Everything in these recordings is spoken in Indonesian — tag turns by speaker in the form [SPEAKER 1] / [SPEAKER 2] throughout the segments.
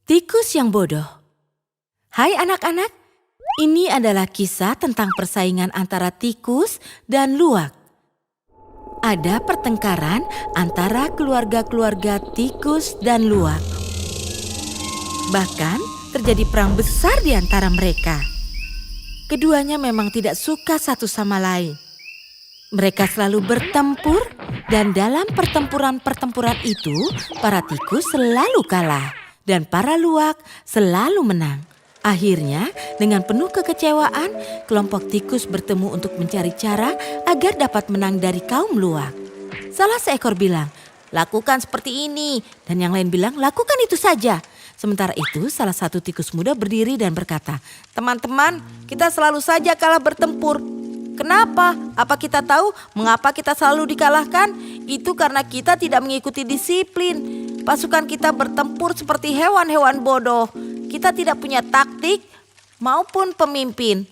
[SPEAKER 1] Tikus yang bodoh. Hai anak-anak, ini adalah kisah tentang persaingan antara tikus dan luwak. Ada pertengkaran antara keluarga-keluarga tikus dan luwak. Bahkan terjadi perang besar di antara mereka. Keduanya memang tidak suka satu sama lain. Mereka selalu bertempur dan dalam pertempuran-pertempuran itu para tikus selalu kalah. Dan para luwak selalu menang. Akhirnya, dengan penuh kekecewaan, kelompok tikus bertemu untuk mencari cara agar dapat menang dari kaum luwak. Salah seekor bilang, lakukan seperti ini. Dan yang lain bilang, lakukan itu saja. Sementara itu, salah satu tikus muda berdiri dan berkata, teman-teman, kita selalu saja kalah bertempur. Kenapa? Apa kita tahu mengapa kita selalu dikalahkan? Itu karena kita tidak mengikuti disiplin. Pasukan kita bertempur seperti hewan-hewan bodoh. Kita tidak punya taktik maupun pemimpin.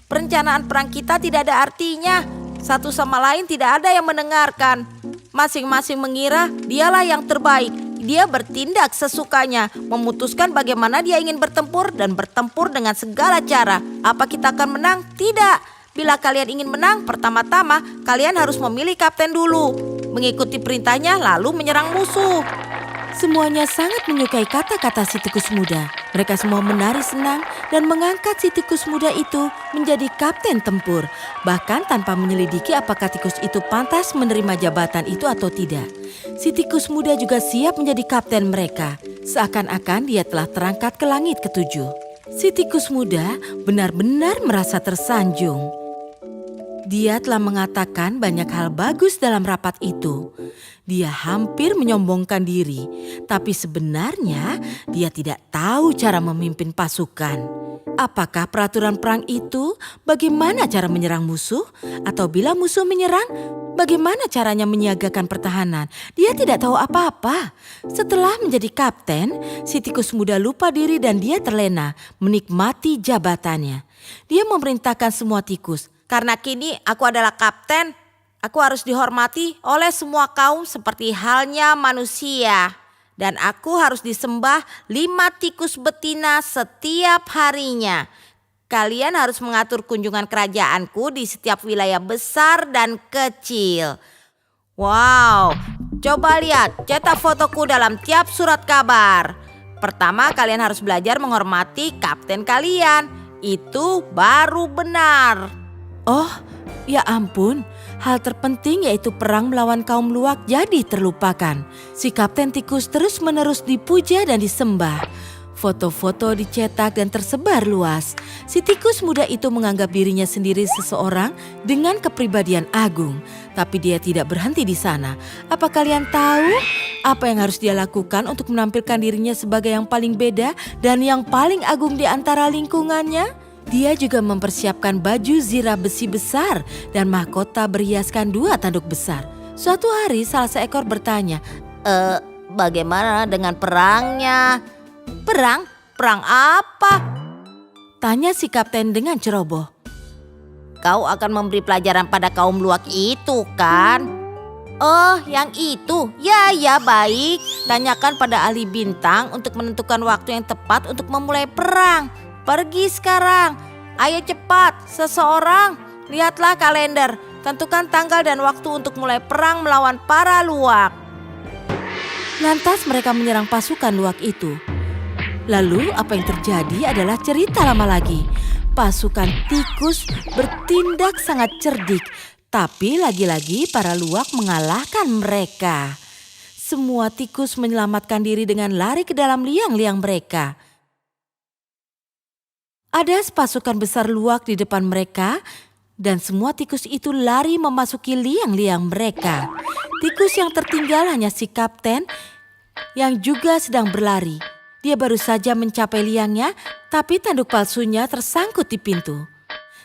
[SPEAKER 1] Perencanaan perang kita tidak ada artinya. Satu sama lain tidak ada yang mendengarkan. Masing-masing mengira dialah yang terbaik. Dia bertindak sesukanya, memutuskan bagaimana dia ingin bertempur dan bertempur dengan segala cara. Apa kita akan menang? Tidak. Bila kalian ingin menang, pertama-tama kalian harus memilih kapten dulu. Mengikuti perintahnya lalu menyerang musuh. Semuanya sangat menyukai kata-kata si tikus muda. Mereka semua menari senang dan mengangkat si tikus muda itu menjadi kapten tempur. Bahkan tanpa menyelidiki apakah tikus itu pantas menerima jabatan itu atau tidak. Si tikus muda juga siap menjadi kapten mereka. Seakan-akan dia telah terangkat ke langit ketujuh. Si tikus muda benar-benar merasa tersanjung. Dia telah mengatakan banyak hal bagus dalam rapat itu. Dia hampir menyombongkan diri, tapi sebenarnya dia tidak tahu cara memimpin pasukan. Apakah peraturan perang itu bagaimana cara menyerang musuh? Atau bila musuh menyerang, bagaimana caranya menyiagakan pertahanan? Dia tidak tahu apa-apa. Setelah menjadi kapten, si tikus muda lupa diri dan dia terlena menikmati jabatannya. Dia memerintahkan semua tikus. Karena kini aku adalah kapten, aku harus dihormati oleh semua kaum seperti halnya manusia. Dan aku harus disembah 5 tikus betina setiap harinya. Kalian harus mengatur kunjungan kerajaanku di setiap wilayah besar dan kecil. Wow, coba lihat cetak fotoku dalam tiap surat kabar. Pertama kalian harus belajar menghormati kapten kalian. Itu baru benar. Oh, ya ampun, hal terpenting yaitu perang melawan kaum luwak jadi terlupakan. Si kapten tikus terus-menerus dipuja dan disembah. Foto-foto dicetak dan tersebar luas. Si tikus muda itu menganggap dirinya sendiri seseorang dengan kepribadian agung. Tapi dia tidak berhenti di sana. Apa kalian tahu apa yang harus dia lakukan untuk menampilkan dirinya sebagai yang paling beda dan yang paling agung di antara lingkungannya? Dia juga mempersiapkan baju zirah besi besar dan mahkota berhiaskan 2 tanduk besar. Suatu hari salah seekor bertanya, bagaimana dengan perangnya? Perang? Perang apa? Tanya si kapten dengan ceroboh. Kau akan memberi pelajaran pada kaum luwak itu kan? Oh, yang itu? Ya, baik. Tanyakan pada ahli bintang untuk menentukan waktu yang tepat untuk memulai perang. Pergi sekarang, ayo cepat, seseorang, lihatlah kalender, tentukan tanggal dan waktu untuk mulai perang melawan para luwak. Lantas mereka menyerang pasukan luwak itu. Lalu apa yang terjadi adalah cerita lama lagi. Pasukan tikus bertindak sangat cerdik, tapi lagi-lagi para luwak mengalahkan mereka. Semua tikus menyelamatkan diri dengan lari ke dalam liang-liang mereka. Ada sepasukan besar luwak di depan mereka dan semua tikus itu lari memasuki liang-liang mereka. Tikus yang tertinggal hanya si kapten yang juga sedang berlari. Dia baru saja mencapai liangnya, tapi tanduk palsunya tersangkut di pintu.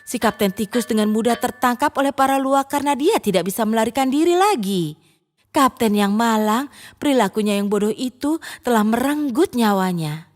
[SPEAKER 1] Si kapten tikus dengan mudah tertangkap oleh para luwak karena dia tidak bisa melarikan diri lagi. Kapten yang malang, perilakunya yang bodoh itu telah merenggut nyawanya.